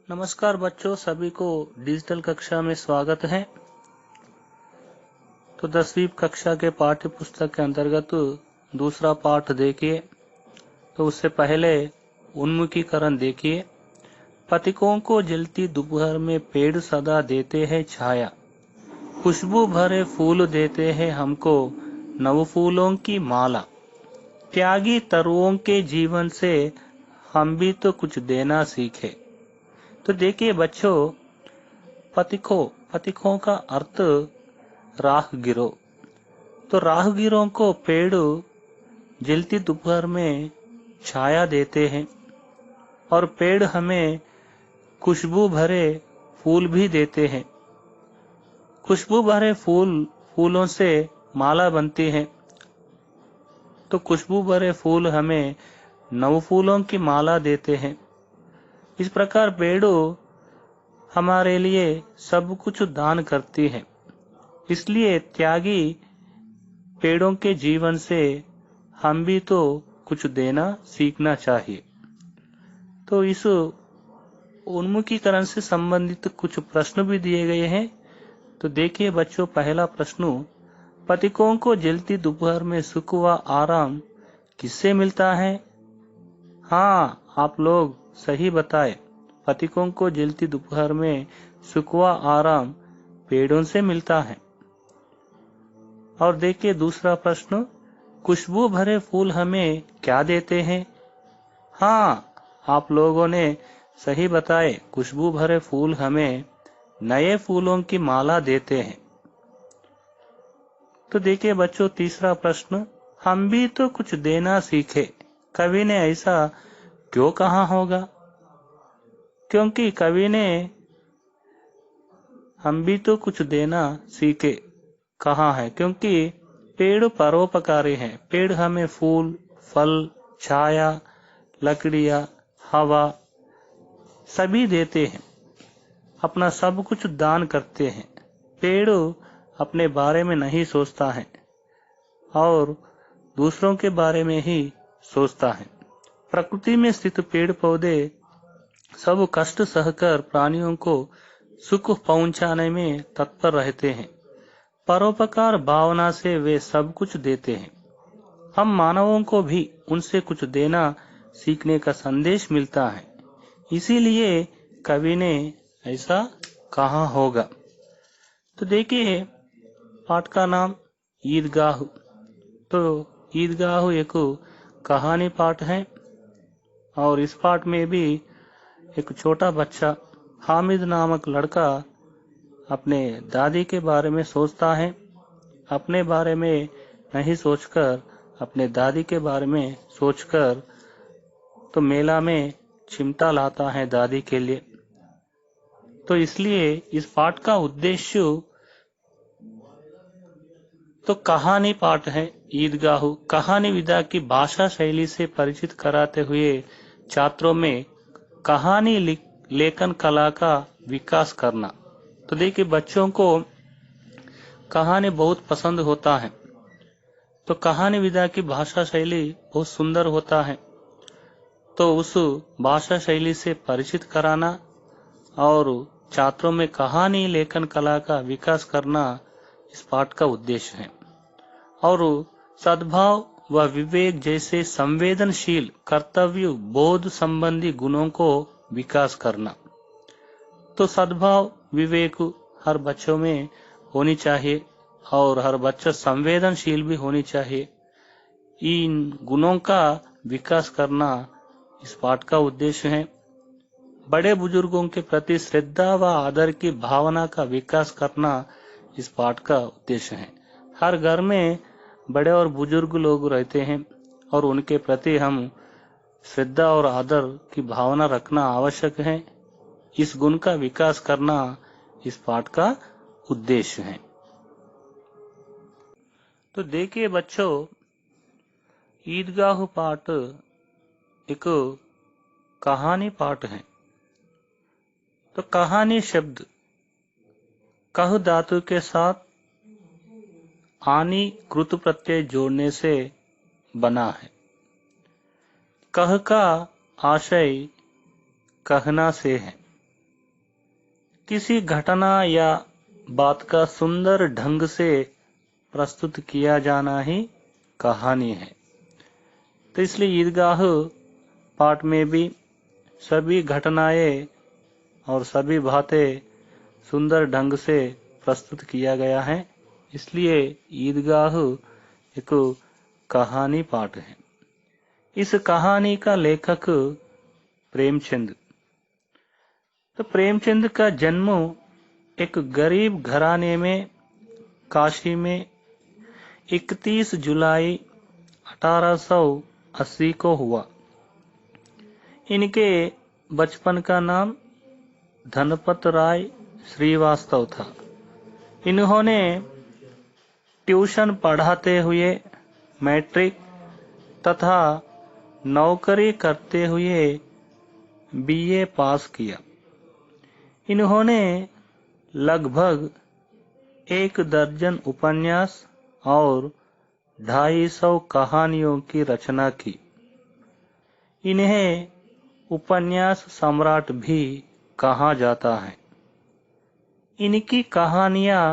नमस्कार बच्चों, सभी को डिजिटल कक्षा में स्वागत है। तो 10वीं कक्षा के पाठ्य पुस्तक के अंतर्गत दूसरा पाठ देखिए। तो उससे पहले उन्मुखीकरण देखिए। पथिकों को जलती दोपहर में पेड़ सदा देते हैं छाया, खुशबू भरे फूल देते हैं हमको नव फूलों की माला। त्यागी तरुओं के जीवन से हम भी तो कुछ देना सीखे। तो देखिए बच्चों, पथिकों का अर्थ राहगीरों। तो राहगीरों को पेड़ जलती दोपहर में छाया देते हैं और पेड़ हमें खुशबू भरे फूल भी देते हैं। खुशबू भरे फूलों से माला बनती है। तो खुशबू भरे फूल हमें नव फूलों की माला देते हैं। इस प्रकार पेड़ों हमारे लिए सब कुछ दान करती है। इसलिए त्यागी पेड़ों के जीवन से हम भी तो कुछ देना सीखना चाहिए। तो इस उन्मुखीकरण से संबंधित कुछ प्रश्न भी दिए गए हैं। तो देखिए बच्चों, पहला प्रश्न, पथिकों को जलती दोपहर में सुख व आराम किससे मिलता है? हाँ, आप लोग सही बताए। पथिकों को जलती दोपहर में सुख व आराम पेड़ों से मिलता है। और देखिए दूसरा प्रश्न, खुशबू भरे फूल हमें क्या देते हैं? हाँ, आप लोगों ने सही बताए। खुशबू भरे फूल हमें नए फूलों की माला देते हैं। तो देखिए बच्चों, तीसरा प्रश्न, हम भी तो कुछ देना सीखे। कवि ने ऐसा क्यों कहा होगा? क्योंकि कवि ने हम भी तो कुछ देना सीखे कहा है, क्योंकि पेड़ परोपकारी हैं। पेड़ हमें फूल, फल, छाया, लकड़ियां, हवा सभी देते हैं। अपना सब कुछ दान करते हैं। पेड़ अपने बारे में नहीं सोचता है और दूसरों के बारे में ही सोचता है। प्रकृति में स्थित पेड़ पौधे सब कष्ट सहकर प्राणियों को सुख पहुंचाने में तत्पर रहते हैं। परोपकार भावना से वे सब कुछ देते हैं। हम मानवों को भी उनसे कुछ देना सीखने का संदेश मिलता है। इसीलिए कवि ने ऐसा कहा होगा। तो देखिए पाठ का नाम ईदगाह। तो ईदगाह एक कहानी पाठ है और इस पाठ में भी एक छोटा बच्चा हामिद नामक लड़का अपने दादी के बारे में सोचता है। अपने बारे में नहीं सोचकर अपने दादी के बारे में सोचकर तो मेला में चिमटा लाता है दादी के लिए। तो इसलिए इस पाठ का उद्देश्य तो कहानी पाठ है। ईदगाह कहानी विधा की भाषा शैली से परिचित कराते हुए छात्रों में कहानी लेखन कला का विकास करना। तो देखिए बच्चों को कहानी बहुत पसंद होता है। तो कहानी विधा की भाषा शैली बहुत सुंदर होता है। तो उस भाषा शैली से परिचित कराना और छात्रों में कहानी लेखन कला का विकास करना इस पाठ का उद्देश्य है। और सद्भाव व विवेक जैसे संवेदनशील कर्तव्य बोध संबंधी गुणों को विकास करना। तो सद्भाव विवेक हर बच्चों में होनी चाहिए और हर बच्चा संवेदनशील भी होनी चाहिए। इन गुणों का विकास करना इस पाठ का उद्देश्य है। बड़े बुजुर्गों के प्रति श्रद्धा व आदर की भावना का विकास करना इस पाठ का उद्देश्य है। हर घर में बड़े और बुजुर्ग लोग रहते हैं और उनके प्रति हम श्रद्धा और आदर की भावना रखना आवश्यक है। इस गुण का विकास करना इस पाठ का उद्देश्य है। तो देखिए बच्चों, ईदगाह पाठ एक कहानी पाठ है। तो कहानी शब्द कह धातु के साथ आनी कृत प्रत्यय जोड़ने से बना है। कह का आशय कहना से है। किसी घटना या बात का सुंदर ढंग से प्रस्तुत किया जाना ही कहानी है। तो इसलिए ईदगाह पाठ में भी सभी घटनाएं और सभी बातें सुंदर ढंग से प्रस्तुत किया गया है, इसलिए ईदगाह एक कहानी पाठ है। इस कहानी का लेखक प्रेमचंद। तो प्रेमचंद का जन्म एक गरीब घराने में काशी में 31 जुलाई 1880 को हुआ। इनके बचपन का नाम धनपत राय श्रीवास्तव था। इन्होंने ट्यूशन पढ़ाते हुए मैट्रिक तथा नौकरी करते हुए बीए पास किया। इन्होंने लगभग 1 दर्जन उपन्यास और 250 कहानियों की रचना की। इन्हें उपन्यास सम्राट भी कहा जाता है। इनकी कहानियां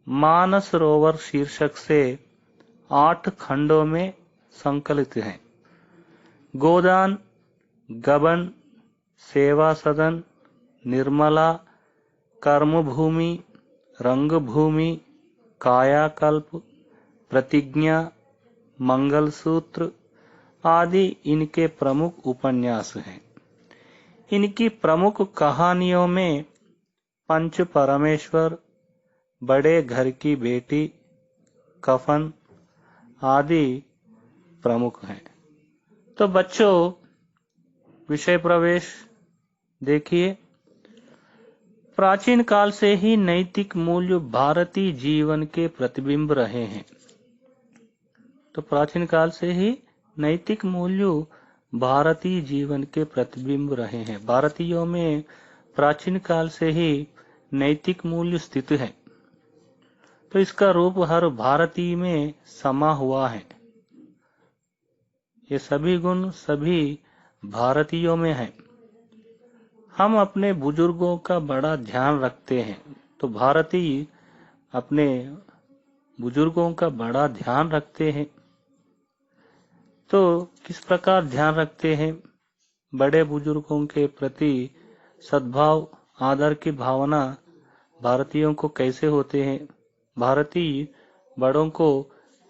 मानसरोवर शीर्षक से 8 खंडों में संकलित हैं। गोदान, गबन, सेवा सदन, निर्मला, कर्मभूमि, रंगभूमि, कायाकल्प, प्रतिज्ञा, मंगलसूत्र आदि इनके प्रमुख उपन्यास हैं। इनकी प्रमुख कहानियों में पंच परमेश्वर, बड़े घर की बेटी, कफन आदि प्रमुख हैं। तो बच्चों, विषय प्रवेश देखिए। प्राचीन काल से ही नैतिक मूल्य भारतीय जीवन के प्रतिबिंब रहे हैं। तो प्राचीन काल से ही नैतिक मूल्य भारतीय जीवन के प्रतिबिंब रहे हैं। भारतीयों में प्राचीन काल से ही नैतिक मूल्य स्थित है। तो इसका रूप हर भारतीय में समा हुआ है। ये सभी गुण सभी भारतीयों में हैं। हम अपने बुजुर्गों का बड़ा ध्यान रखते हैं। तो भारतीय अपने बुजुर्गों का बड़ा ध्यान रखते हैं। तो किस प्रकार ध्यान रखते हैं? बड़े बुजुर्गों के प्रति सद्भाव, आदर की भावना भारतीयों को कैसे होते हैं? भारतीय बड़ों को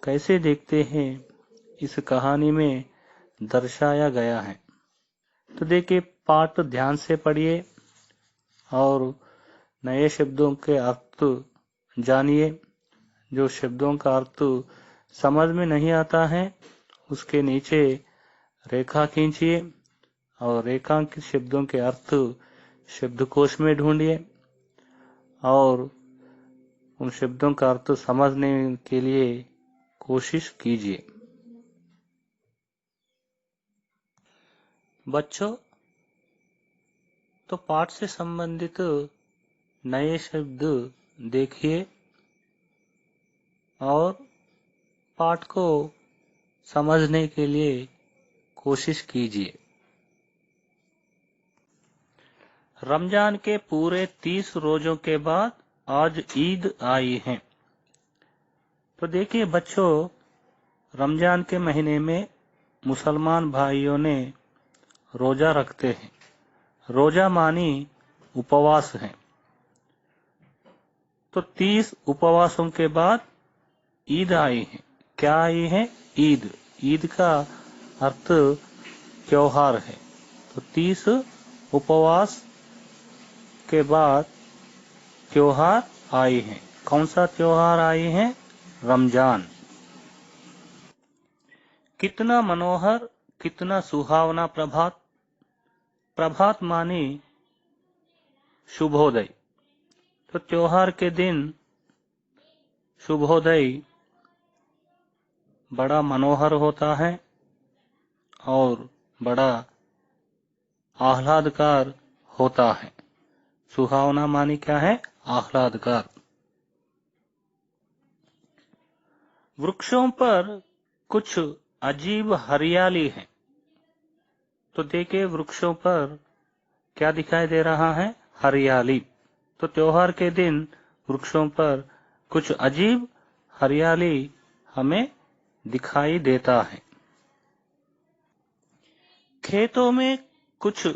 कैसे देखते हैं? इस कहानी में दर्शाया गया है। तो देखिए, पाठ ध्यान से पढ़िए और नए शब्दों के अर्थ जानिए। जो शब्दों का अर्थ समझ में नहीं आता है, उसके नीचे रेखा खींचिए और रेखांकित शब्दों के अर्थ शब्दकोश में ढूंढिए और उन शब्दों का अर्थ समझने के लिए कोशिश कीजिए। बच्चों, तो पाठ से संबंधित नए शब्द देखिए और पाठ को समझने के लिए कोशिश कीजिए। रमजान के पूरे 30 रोजों के बाद आज ईद आई है। तो देखिए बच्चों, रमजान के महीने में मुसलमान भाइयों ने रोजा रखते हैं। रोजा मानी उपवास है। तो 30 उपवासों के बाद ईद आई है। क्या आई है? ईद। ईद का अर्थ त्योहार है। तो 30 उपवास के बाद त्योहार आई है। कौन सा त्योहार आई है? रमजान। कितना मनोहर, कितना सुहावना प्रभात। प्रभात मानी शुभोदय। तो त्योहार के दिन शुभोदय बड़ा मनोहर होता है और बड़ा आह्लादकार होता है। सुहावना मानी क्या है? आह्लादकार। वृक्षों पर कुछ अजीब हरियाली है। तो देखिए, वृक्षों पर क्या दिखाई दे रहा है? हरियाली। तो त्योहार के दिन वृक्षों पर कुछ अजीब हरियाली हमें दिखाई देता है। खेतों में कुछ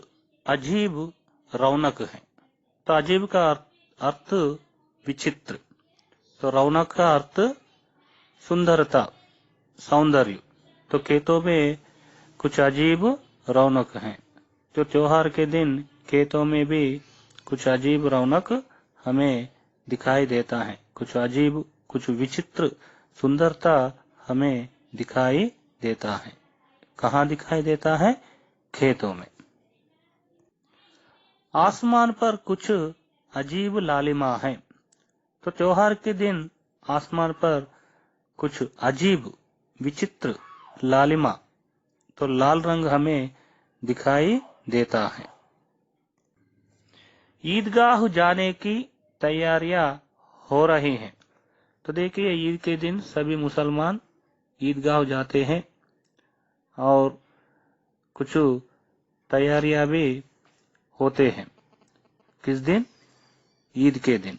अजीब रौनक है। तो अजीब का अर्थ विचित्र, तो रौनक का अर्थ सुंदरता, सौंदर्य। तो खेतों में कुछ अजीब रौनक है। तो त्योहार के दिन खेतों में भी कुछ अजीब रौनक हमें दिखाई देता है, कुछ अजीब, कुछ विचित्र सुंदरता हमें दिखाई देता है। कहाँ दिखाई देता है? खेतों में। आसमान पर कुछ अजीब लालिमा है। तो त्योहार के दिन आसमान पर कुछ अजीब विचित्र लालिमा, तो लाल रंग हमें दिखाई देता है। ईदगाह जाने की तैयारियां हो रही हैं। तो देखिए, ईद के दिन सभी मुसलमान ईदगाह जाते हैं और कुछ तैयारियां भी होते हैं। किस दिन? ईद के दिन।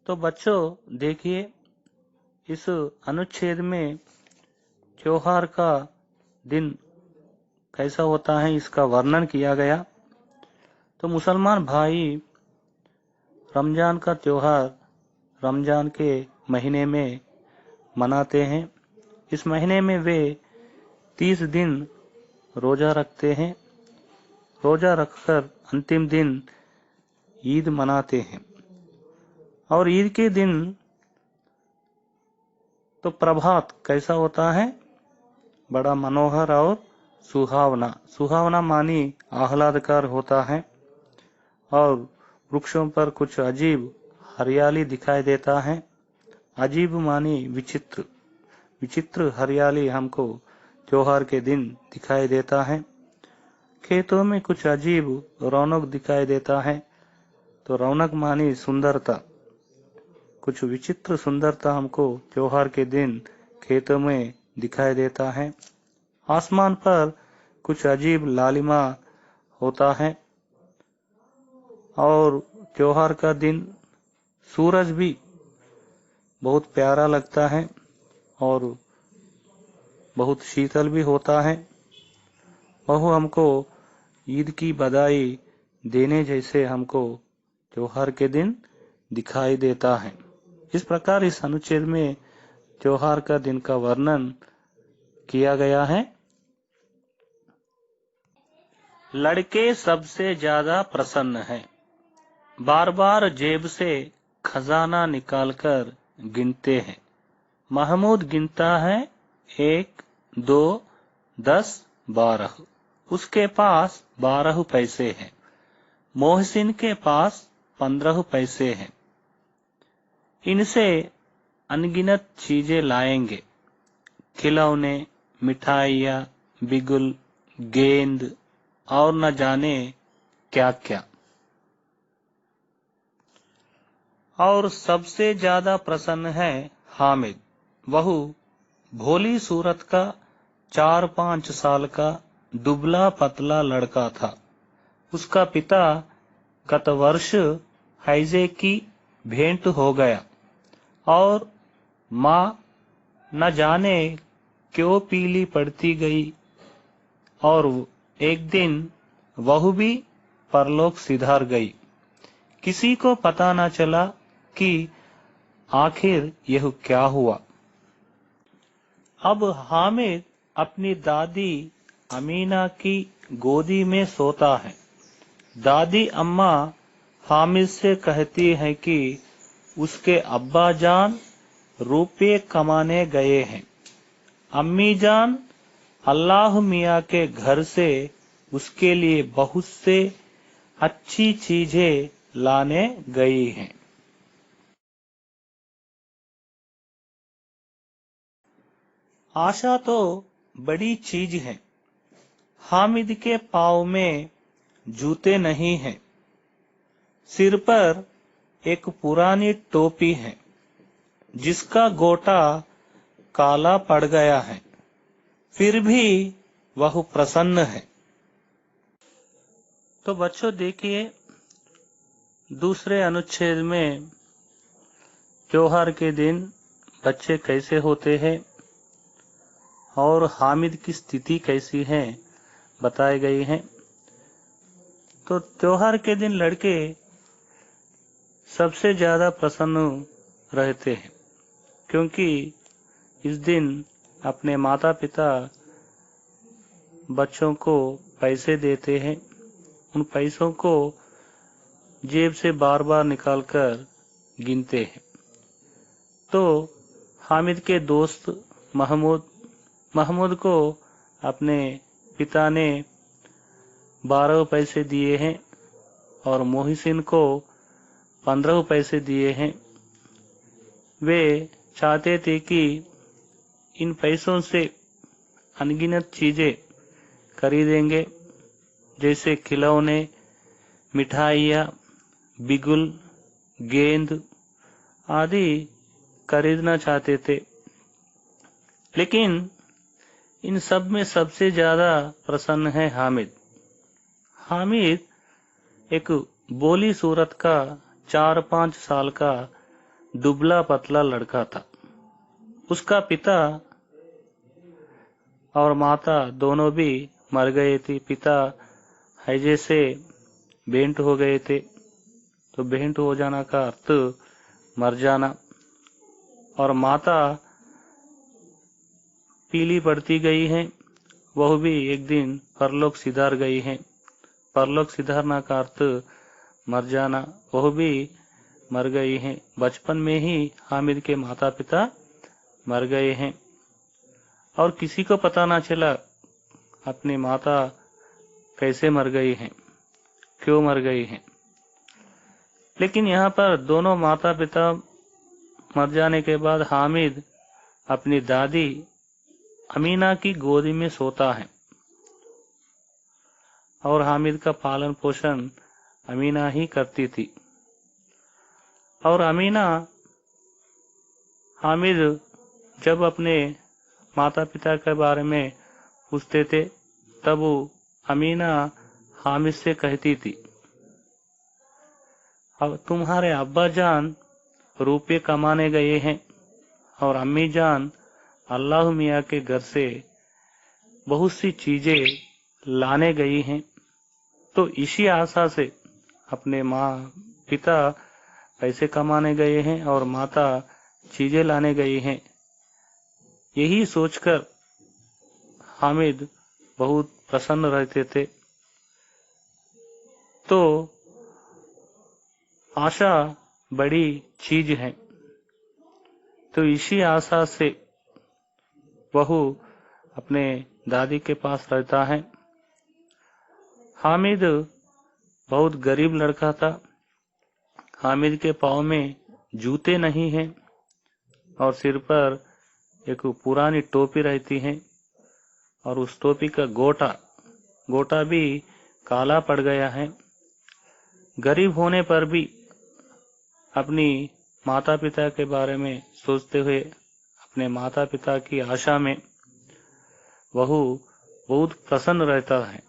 तो बच्चों देखिए, इस अनुच्छेद में त्योहार का दिन कैसा होता है इसका वर्णन किया गया। तो मुसलमान भाई रमजान का त्योहार रमजान के महीने में मनाते हैं। इस महीने में वे 30 दिन रोजा रखते हैं। रोजा रखकर अंतिम दिन ईद मनाते हैं। और ईद के दिन तो प्रभात कैसा होता है? बड़ा मनोहर और सुहावना। सुहावना मानी आह्लादकर होता है और वृक्षों पर कुछ अजीब हरियाली दिखाई देता है। अजीब मानी विचित्र, विचित्र हरियाली हमको त्योहार के दिन दिखाई देता है। खेतों में कुछ अजीब रौनक दिखाई देता है। तो रौनक मानी सुंदरता, कुछ विचित्र सुंदरता हमको त्योहार के दिन खेतों में दिखाई देता है। आसमान पर कुछ अजीब लालिमा होता है और त्योहार का दिन सूरज भी बहुत प्यारा लगता है और बहुत शीतल भी होता है। वह हमको ईद की बधाई देने जैसे हमको त्योहार के दिन दिखाई देता है। इस प्रकार इस अनुच्छेद में त्योहार का दिन का वर्णन किया गया है। लड़के सबसे ज्यादा प्रसन्न हैं। बार बार जेब से खजाना निकालकर गिनते हैं। महमूद गिनता है 1, 2, 10, 12। उसके पास 12 पैसे हैं। मोहसिन के पास 15 पैसे हैं। इनसे अनगिनत चीजें लाएंगे, खिलौने, मिठाइयाँ, बिगुल, गेंद और न जाने क्या क्या। और सबसे ज्यादा प्रसन्न है हामिद। वह भोली सूरत का 4-5 साल का दुबला पतला लड़का था। उसका पिता गत वर्ष हैजे की भेंट हो गया और माँ न जाने क्यों पीली पड़ती गई और एक दिन वह भी परलोक सिधार गई। किसी को पता न चला कि आखिर यह क्या हुआ। अब हामिद अपनी दादी अमीना की गोदी में सोता है। दादी अम्मा हामिद से कहती है कि उसके अब्बा जान रुपये कमाने गए हैं। अम्मी जान अल्लाह मियाँ के घर से उसके लिए बहुत से अच्छी चीजें लाने गई हैं। आशा तो बड़ी चीज है। हामिद के पाँव में जूते नहीं हैं। सिर पर एक पुरानी टोपी है जिसका गोटा काला पड़ गया है। फिर भी वह प्रसन्न है। तो बच्चों देखिए, दूसरे अनुच्छेद में त्योहार के दिन बच्चे कैसे होते हैं और हामिद की स्थिति कैसी है बताए गए हैं। तो त्योहार के दिन लड़के सबसे ज्यादा प्रसन्न रहते हैं, क्योंकि इस दिन अपने माता पिता बच्चों को पैसे देते हैं। उन पैसों को जेब से बार बार निकालकर गिनते हैं। तो हामिद के दोस्त महमूद को अपने पिता ने 12 पैसे दिए हैं और मोहसिन को 15 पैसे दिए हैं। वे चाहते थे कि इन पैसों से अनगिनत चीजें खरीदेंगे, जैसे खिलौने, मिठाइयाँ, बिगुल, गेंद आदि खरीदना चाहते थे। लेकिन इन सब में सबसे ज्यादा प्रसन्न है हामिद। हामिद एक बोली सूरत का 4-5 साल का दुबला पतला लड़का था। उसका पिता और माता दोनों भी मर गए थे। पिता हैजे से बेंट हो गए थे। तो बेंट हो जाना का अर्थ मर जाना, और माता पीली पड़ती गई है, वह भी एक दिन परलोक सिधार गई है। परलोक सिधारना का अर्थ मर जाना, वह भी मर गई है। बचपन में ही हामिद के माता पिता मर गए हैं और किसी को पता ना चला अपनी माता कैसे मर गई हैं, क्यों मर गई हैं। लेकिन यहाँ पर दोनों माता पिता मर जाने के बाद हामिद अपनी दादी अमीना की गोदी में सोता है और हामिद का पालन पोषण अमीना ही करती थी। और अमीना हामिद जब अपने माता पिता के बारे में पूछते थे, तब वो अमीना हामिद से कहती थी, अब तुम्हारे अब्बा जान रुपये कमाने गए हैं और अम्मी जान अल्लाह मियाँ के घर से बहुत सी चीजें लाने गई हैं। तो इसी आशा से अपने माँ पिता पैसे कमाने गए हैं और माता चीजें लाने गई हैं। यही सोचकर हामिद बहुत प्रसन्न रहते थे। तो आशा बड़ी चीज है। तो इसी आशा से वह अपने दादी के पास रहता है। हामिद बहुत गरीब लड़का था। हामिद के पाँव में जूते नहीं हैं और सिर पर एक पुरानी टोपी रहती है और उस टोपी का गोटा भी काला पड़ गया है। गरीब होने पर भी अपनी माता पिता के बारे में सोचते हुए, अपने माता पिता की आशा में वह बहुत प्रसन्न रहता है।